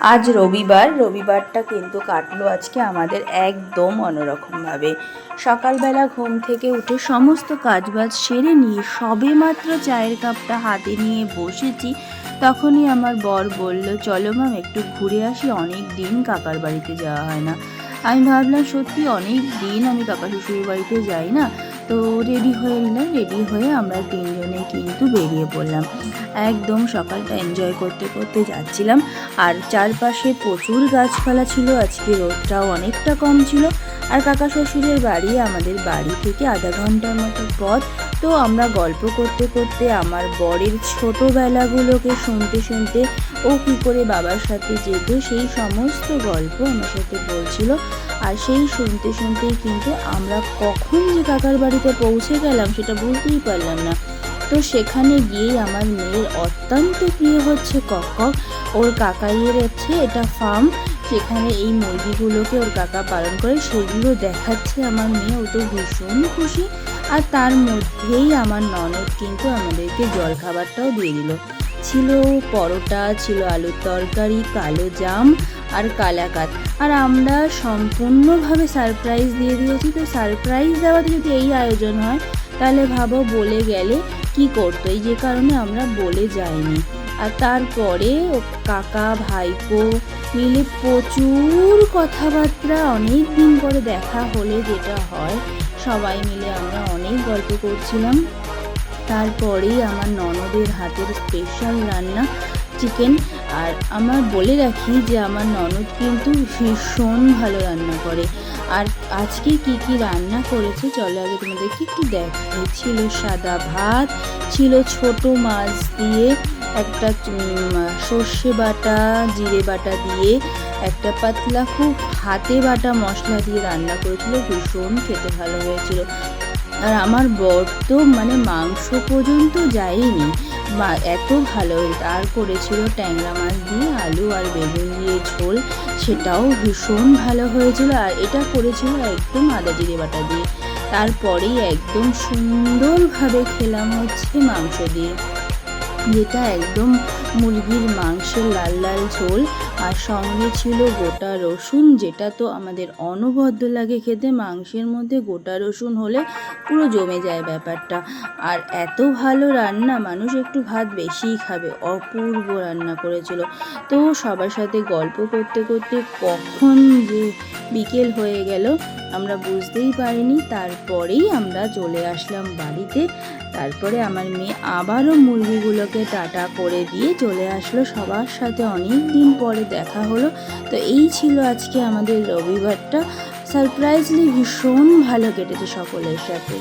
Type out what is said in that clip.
আজ রবিবারটা কিন্তু কাটলো আজকে আমাদের একদম অন্যরকমভাবে। সকালবেলা ঘুম থেকে উঠে সমস্ত কাজবাজ সেরে নিয়ে সবে মাত্র চায়ের কাপটা হাতে নিয়ে বসেছি, তখনই আমার বর বলল, চলো মাম একটু ঘুরে আসি, অনেক দিন কাকার বাড়িতে যাওয়া হয় না। আমি ভাবলাম সত্যি অনেক দিন আমি কাকা শ্বশুরের বাড়িতে যাই না। তো রেডি হয়ে নিলাম, রেডি হয়ে আমরা তিনজনে কিন্তু বেরিয়ে পড়লাম। একদম সকালটা এনজয় করতে করতে যাচ্ছিলাম। আর চারপাশে প্রচুর গাছপালা ছিল, আজকে রোদটাও অনেকটা কম ছিল। আর কাকা শ্বশুরের বাড়ি আমাদের বাড়ি থেকে আধা ঘন্টার মতো পথ। তো আমরা গল্প করতে করতে আমার বরের ছোটোবেলাগুলোকে শুনতে শুনতে, ও কী করে বাবার সাথে যেত সেই সমস্ত গল্প আমার সাথে বলছিল। আর সেই শুনতে শুনতেই কিন্তু আমরা কখন যে কাকার বাড়িতে পৌঁছে গেলাম সেটা বুঝতেই পারলাম না। তো সেখানে গিয়েই আমার মেয়ের অত্যন্ত প্রিয় হচ্ছে কক। ওর কাকাইয়ের হচ্ছে এটা ফার্ম, সেখানে এই মুরগিগুলোকে ওর কাকা পালন করে, সেগুলো দেখাচ্ছে আমার মেয়ে। ও তো ভীষণ খুশি। আর তার মধ্যেই আমার ননদ কিন্তু আমাদেরকে জলখাবারটাও দিয়ে দিল। ছিল পরোটা, ছিল আলুর তরকারি, কালো জাম আর কালাকাত। আর আমরা সম্পূর্ণভাবে সারপ্রাইজ দিয়ে দিয়েছি। তো সারপ্রাইজ দেওয়াতে যদি এই আয়োজন হয় তাহলে ভাবো বলে গেলে কি করতো, এই যে কারণে আমরা বলে যাইনি। আর তারপরে ও কাকা ভাইপো মিলে প্রচুর কথাবার্তা, অনেক দিন পরে দেখা হলে যেটা হয় সবাই মিলে আমরা অনেক গল্প করছিলাম। তারপরেই আমার ননদের হাতের স্পেশাল রান্না চিকেন। আর আমার বলে রাখি যে আমার ননদ কিন্তু ভীষণ ভালো রান্না করে। আর আজকে কি কি রান্না করেছে চলো আগে তোমাদেরকে একটু দেখাই। ছিল সাদা ভাত, ছিল ছোট মাছ দিয়ে একটা সর্ষে বাটা জিরে বাটা দিয়ে একটা পাতলা খুব হাতে বাটা মশলা দিয়ে রান্না করেছিল, ভীষণ খেতে ভালো হয়েছিল। আর আমার বর তো মানে মাংস পর্যন্ত যায়নি, এত ভালো। আর করেছিল ট্যাংরা মাছ দিয়ে আলু আর বেগুন দিয়ে ঝোল, সেটাও ভীষণ ভালো হয়েছিল। আর এটা করেছিল একদম আদা জিরে বাটা দিয়ে। তারপরেই একদম সুন্দরভাবে খেলাম হচ্ছে মাংস দিয়ে, যেটা একদম মুরগির মাংসের লাল লাল ঝোল। আর সঙ্গে ছিল গোটা রসুন, যেটা তো আমাদের অনবদ্য লাগে খেতে। মাংসের মধ্যে গোটা রসুন হলে পুরো জমে যায় ব্যাপারটা। আর এত ভালো রান্না, মানুষ একটু ভাত বেশিই খাবে, অপূর্ব রান্না করেছিল। তো সবার সাথে গল্প করতে করতে কখন যে বিকেল হয়ে গেল আমরা বুঝতেই পারিনি। তারপরেই আমরা চলে আসলাম বাড়িতে। তারপরে আমার মেয়ে আবারও মুরগিগুলোকে টাটা করে দিয়ে চলে আসলো, সবার সাথে অনেক দিন পরে দেখা হলো। তো এই ছিল আজকে আমাদের রবিবারটা। সারপ্রাইজলি ভীষণ ভালো কেটেছে সকলের সাথে।